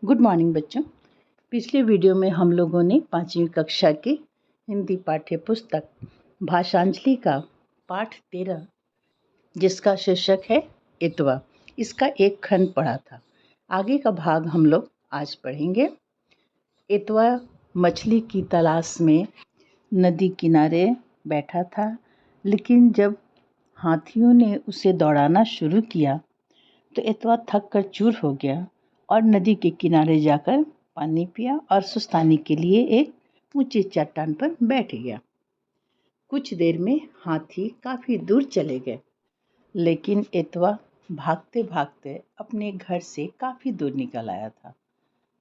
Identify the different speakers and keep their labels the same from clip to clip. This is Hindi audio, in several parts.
Speaker 1: गुड मॉर्निंग बच्चों। पिछले वीडियो में हम लोगों ने 5वीं कक्षा की हिंदी पाठ्य पुस्तक भाषांजलि का पाठ 13 जिसका शीर्षक है इतवा, इसका एक खंड पढ़ा था। आगे का भाग हम लोग आज पढ़ेंगे। इतवा मछली की तलाश में नदी किनारे बैठा था, लेकिन जब हाथियों ने उसे दौड़ाना शुरू किया तो इतवा थक कर चूर हो गया और नदी के किनारे जाकर पानी पिया और सुस्ताने के लिए एक ऊंची चट्टान पर बैठ गया। कुछ देर में हाथी काफ़ी दूर चले गए, लेकिन इतवा भागते भागते अपने घर से काफ़ी दूर निकल आया था।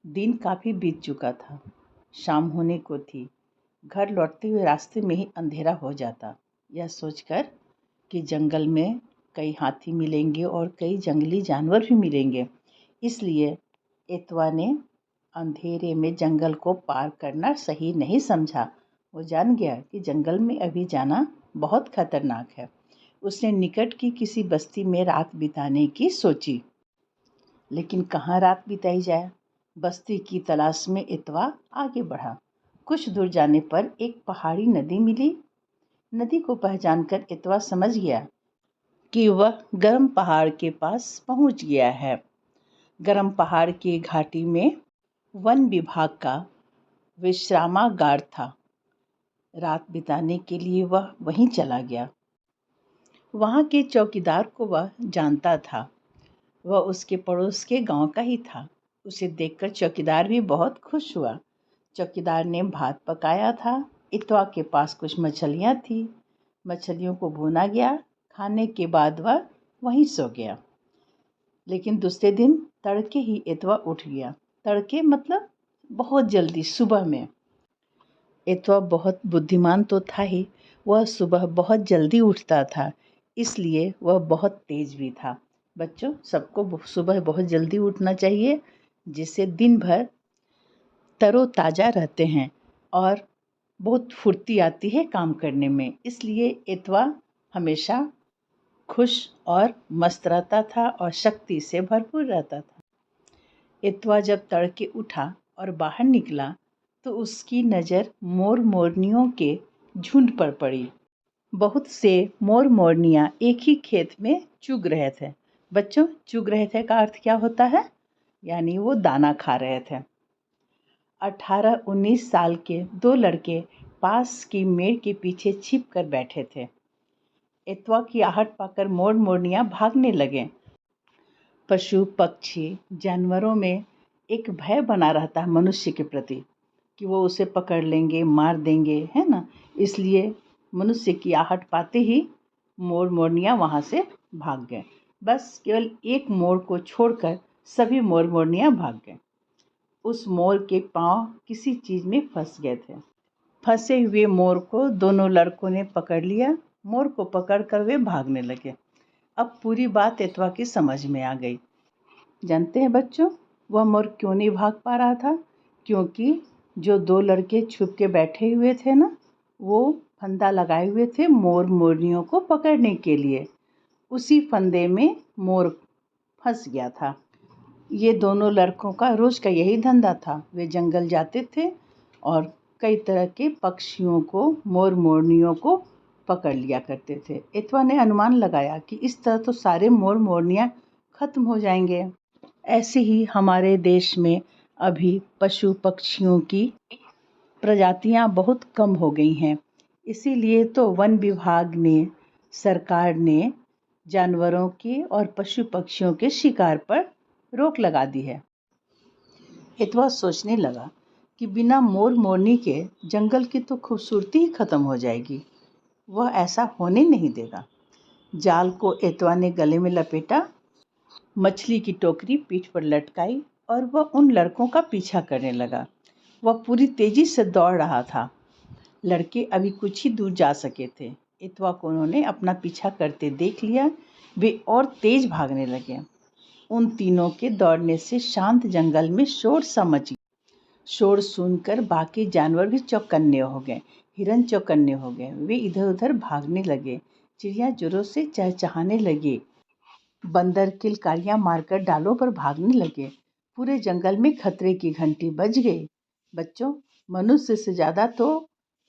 Speaker 1: दिन काफ़ी बीत चुका था, शाम होने को थी। घर लौटते हुए रास्ते में ही अंधेरा हो जाता। यह सोचकर कि जंगल में कई हाथी मिलेंगे और कई जंगली जानवर भी मिलेंगे, इसलिए इतवा ने अंधेरे में जंगल को पार करना सही नहीं समझा। वो जान गया कि जंगल में अभी जाना बहुत खतरनाक है। उसने निकट की किसी बस्ती में रात बिताने की सोची, लेकिन कहाँ रात बिताई जाए। बस्ती की तलाश में इतवा आगे बढ़ा। कुछ दूर जाने पर एक पहाड़ी नदी मिली। नदी को पहचानकर इतवा समझ गया कि वह गर्म पहाड़ के पास पहुंच गया है। गर्म पहाड़ की घाटी में वन विभाग का विश्रामागार था। रात बिताने के लिए वह वहीं चला गया। वहाँ के चौकीदार को वह जानता था। वह उसके पड़ोस के गांव का ही था। उसे देखकर चौकीदार भी बहुत खुश हुआ। चौकीदार ने भात पकाया था। इतवा के पास कुछ मछलियाँ थी। मछलियों को भूना गया। खाने के बाद वह वहीं सो गया। लेकिन दूसरे दिन तड़के ही इतवा उठ गया। तड़के मतलब बहुत जल्दी, सुबह में। इतवा बहुत बुद्धिमान तो था ही, वह सुबह बहुत जल्दी उठता था, इसलिए वह बहुत तेज भी था। बच्चों, सबको सुबह बहुत जल्दी उठना चाहिए, जिससे दिन भर तरोताज़ा रहते हैं और बहुत फुर्ती आती है काम करने में। इसलिए इतवा हमेशा खुश और मस्त रहता था और शक्ति से भरपूर रहता था। इतवा जब तड़के उठा और बाहर निकला तो उसकी नज़र मोर मोरनियों के झुंड पर पड़ी। बहुत से मोर मोरनियाँ एक ही खेत में चुग रहे थे। बच्चों, चुग रहे थे का अर्थ क्या होता है? यानी वो दाना खा रहे थे। 18-19 साल के दो लड़के पास की मेड़ के पीछे छिप कर बैठे थे। इतवा की आहट पाकर मोर मोरनियाँ भागने लगे। पशु पक्षी जानवरों में एक भय बना रहता है मनुष्य के प्रति कि वो उसे पकड़ लेंगे, मार देंगे, है ना। इसलिए मनुष्य की आहट पाते ही मोर मोरनियाँ वहाँ से भाग गए। बस केवल एक मोर को छोड़कर सभी मोर मोरनियाँ भाग गए। उस मोर के पाँव किसी चीज़ में फंस गए थे। फंसे हुए मोर को दोनों लड़कों ने पकड़ लिया। मोर को पकड़कर वे भागने लगे। अब पूरी बात इतवा की समझ में आ गई। जानते हैं बच्चों, वह मोर क्यों नहीं भाग पा रहा था? क्योंकि जो दो लड़के छुप के बैठे हुए थे ना, वो फंदा लगाए हुए थे मोर मोरनियों को पकड़ने के लिए। उसी फंदे में मोर फंस गया था। ये दोनों लड़कों का रोज का यही धंधा था। वे जंगल जाते थे और कई तरह के पक्षियों को, मोर मोरनियों को पकड़ लिया करते थे। इतवा ने अनुमान लगाया कि इस तरह तो सारे मोर मोरनियाँ खत्म हो जाएंगे। ऐसे ही हमारे देश में अभी पशु पक्षियों की प्रजातियां बहुत कम हो गई हैं। इसीलिए तो वन विभाग ने, सरकार ने जानवरों के और पशु पक्षियों के शिकार पर रोक लगा दी है। इतवा सोचने लगा कि बिना मोर मोरनी के जंगल की तो खूबसूरती ही खत्म हो जाएगी। वह ऐसा होने नहीं देगा। जाल को इतवा ने गले में लपेटा, मछली की टोकरी पीठ पर लटकाई और वह उन लड़कों का पीछा करने लगा। वह पूरी तेजी से दौड़ रहा था। लड़के अभी कुछ ही दूर जा सके थे। इतवा को उन्होंने अपना पीछा करते देख लिया। वे और तेज भागने लगे। उन तीनों के दौड़ने से शांत जंगल में शोर सा मच गया। शोर सुनकर बाकी जानवर भी चौकन्ने हो गए। हिरन चौकन्ने हो गए। वे इधर उधर भागने लगे। चिड़िया जोरों से चहचहाने लगी। बंदर किलकारियां मारकर डालों पर भागने लगे। पूरे जंगल में खतरे की घंटी बज गई। बच्चों, मनुष्य से ज़्यादा तो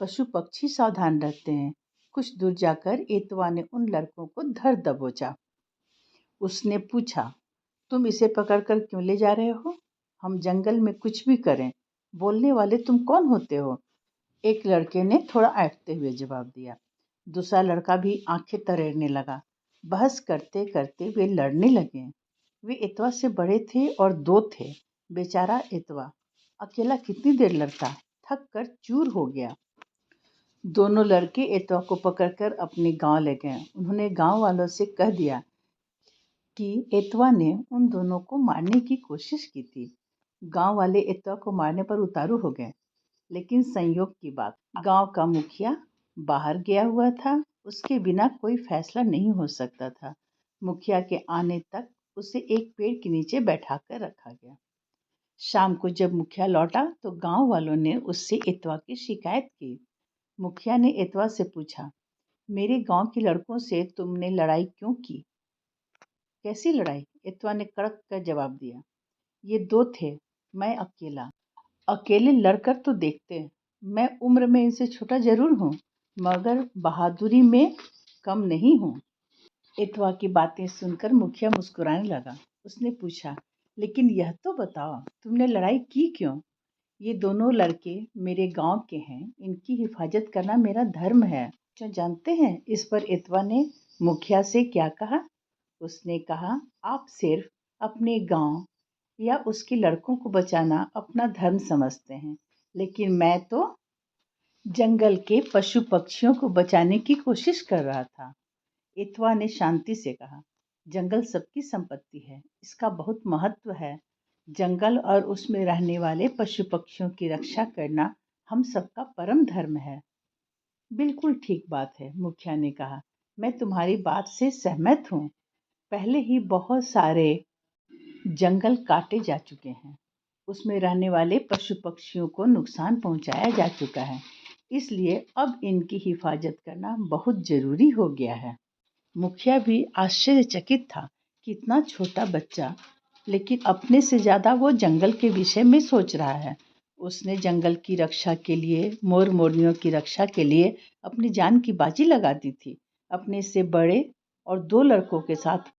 Speaker 1: पशु पक्षी सावधान रहते हैं। कुछ दूर जाकर एतवा ने उन लड़कों को धर दबोचा। उसने पूछा, तुम इसे पकड़कर क्यों ले जा रहे हो? हम जंगल में कुछ भी करें, बोलने वाले तुम कौन होते हो? एक लड़के ने थोड़ा ऐंठते हुए जवाब दिया। दूसरा लड़का भी आंखें तरेरने लगा। बहस करते करते वे लड़ने लगे। वे एतवा से बड़े थे और दो थे। बेचारा एतवा अकेला कितनी देर लड़ता, थक कर चूर हो गया। दोनों लड़के एतवा को पकड़कर अपने गांव ले गए। उन्होंने गांव वालों से कह दिया कि एतवा ने उन दोनों को मारने की कोशिश की थी। गांव वाले एतवा को मारने पर उतारू हो गए। लेकिन संयोग की बात, गांव का मुखिया बाहर गया हुआ था। उसके बिना कोई फैसला नहीं हो सकता था। मुखिया के आने तक उसे एक पेड़ के नीचे बैठा कर रखा गया। शाम को जब मुखिया लौटा तो गांव वालों ने उससे एतवा की शिकायत की। मुखिया ने एतवा से पूछा, मेरे गांव के लड़कों से तुमने लड़ाई क्यों की? कैसी लड़ाई? एतवा ने कड़क कर जवाब दिया। ये दो थे, मैं अकेला। अकेले लड़कर तो देखते। मैं उम्र में इनसे छोटा जरूर हूँ, मगर बहादुरी में कम नहीं हूँ। एतवा की बातें सुनकर मुखिया मुस्कुराने लगा। उसने पूछा, लेकिन यह तो बताओ, तुमने लड़ाई की क्यों? ये दोनों लड़के मेरे गांव के हैं, इनकी हिफाजत करना मेरा धर्म है। क्या जानते हैं इस पर एतवा ने मुखिया से क्या कहा? उसने कहा, आप सिर्फ अपने गांव या उसके लड़कों को बचाना अपना धर्म समझते हैं, लेकिन मैं तो जंगल के पशु पक्षियों को बचाने की कोशिश कर रहा था। एतवा ने शांति से कहा, जंगल सबकी संपत्ति है, इसका बहुत महत्व है। जंगल और उसमें रहने वाले पशु पक्षियों की रक्षा करना हम सबका परम धर्म है। बिल्कुल ठीक बात है, मुखिया ने कहा। मैं तुम्हारी बात से सहमत हूँ। पहले ही बहुत सारे जंगल काटे जा चुके हैं। उसमें रहने वाले पशु पक्षियों को नुकसान पहुंचाया जा चुका है। इसलिए अब इनकी हिफाजत करना बहुत जरूरी हो गया है। मुखिया भी आश्चर्यचकित था कि इतना छोटा बच्चा, लेकिन अपने से ज्यादा वो जंगल के विषय में सोच रहा है। उसने जंगल की रक्षा के लिए, मोर मोरनियों की रक्षा के लिए अपनी जान की बाजी लगा दी थी। अपने से बड़े और दो लड़कों के साथ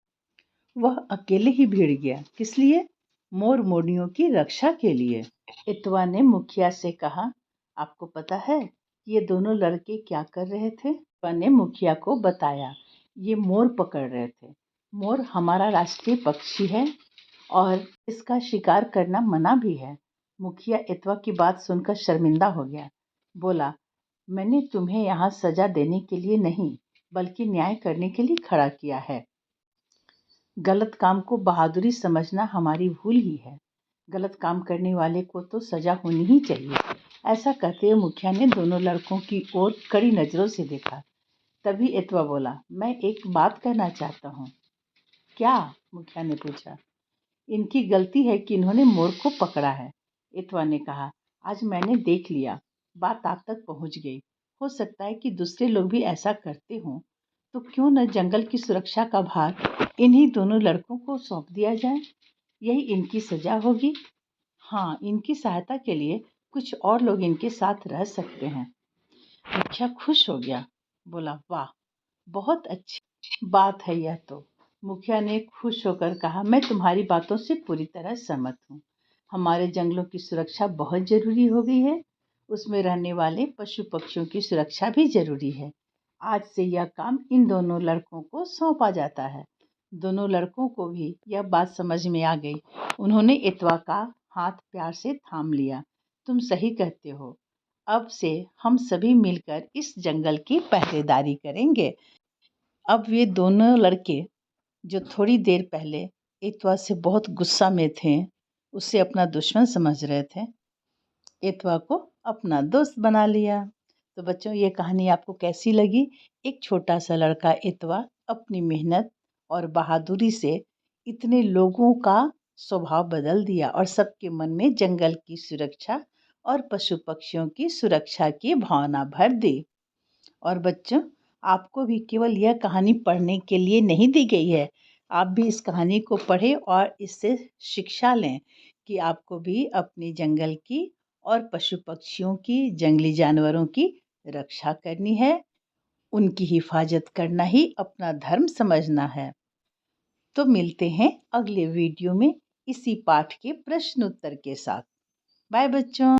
Speaker 1: वह अकेले ही भिड़ गया। किस लिए? मोर मोरनियों की रक्षा के लिए। एतवा ने मुखिया से कहा, आपको पता है ये दोनों लड़के क्या कर रहे थे? एतवा ने मुखिया को बताया, ये मोर पकड़ रहे थे। मोर हमारा राष्ट्रीय पक्षी है और इसका शिकार करना मना भी है। मुखिया एतवा की बात सुनकर शर्मिंदा हो गया। बोला, मैंने तुम्हें यहाँ सजा देने के लिए नहीं, बल्कि न्याय करने के लिए खड़ा किया है। गलत काम को बहादुरी समझना हमारी भूल ही है। गलत काम करने वाले को तो सजा होनी ही चाहिए। ऐसा कहते हुए मुखिया ने दोनों लड़कों की ओर कड़ी नजरों से देखा। तभी एतवा बोला, मैं एक बात कहना चाहता हूँ। क्या? मुखिया ने पूछा। इनकी गलती है कि इन्होंने मोर को पकड़ा है। एतवा ने कहा, आज मैंने देख लिया, बात आप तक पहुंच गई। हो सकता है कि दूसरे लोग भी ऐसा करते हों, तो क्यों न जंगल की सुरक्षा का भार इन्हीं दोनों लड़कों को सौंप दिया जाए। यही इनकी सजा होगी। हाँ, इनकी सहायता के लिए कुछ और लोग इनके साथ रह सकते हैं। मुखिया खुश हो गया। बोला, वाह, बहुत अच्छी बात है यह तो। मुखिया ने खुश होकर कहा, मैं तुम्हारी बातों से पूरी तरह सहमत हूँ। हमारे जंगलों की सुरक्षा बहुत जरूरी हो गई है। उसमें रहने वाले पशु पक्षियों की सुरक्षा भी जरूरी है। आज से यह काम इन दोनों लड़कों को सौंपा जाता है। दोनों लड़कों को भी यह बात समझ में आ गई। उन्होंने एतवा का हाथ प्यार से थाम लिया। तुम सही कहते हो। अब से हम सभी मिलकर इस जंगल की पहरेदारी करेंगे। अब वे दोनों लड़के, जो थोड़ी देर पहले एतवा से बहुत गुस्सा में थे, उसे अपना दुश्मन समझ रहे थे, एतवा को अपना दोस्त बना लिया। तो बच्चों, ये कहानी आपको कैसी लगी? एक छोटा सा लड़का एतवा अपनी मेहनत और बहादुरी से इतने लोगों का स्वभाव बदल दिया और सबके मन में जंगल की सुरक्षा और पशु पक्षियों की सुरक्षा की भावना भर दी। और बच्चों, आपको भी केवल यह कहानी पढ़ने के लिए नहीं दी गई है। आप भी इस कहानी को पढ़ें और इससे शिक्षा लें कि आपको भी अपने जंगल की और पशु पक्षियों की, जंगली जानवरों की रक्षा करनी है। उनकी हिफाजत करना ही अपना धर्म समझना है। तो मिलते हैं अगले वीडियो में इसी पाठ के प्रश्न उत्तर के साथ। बाय बच्चों।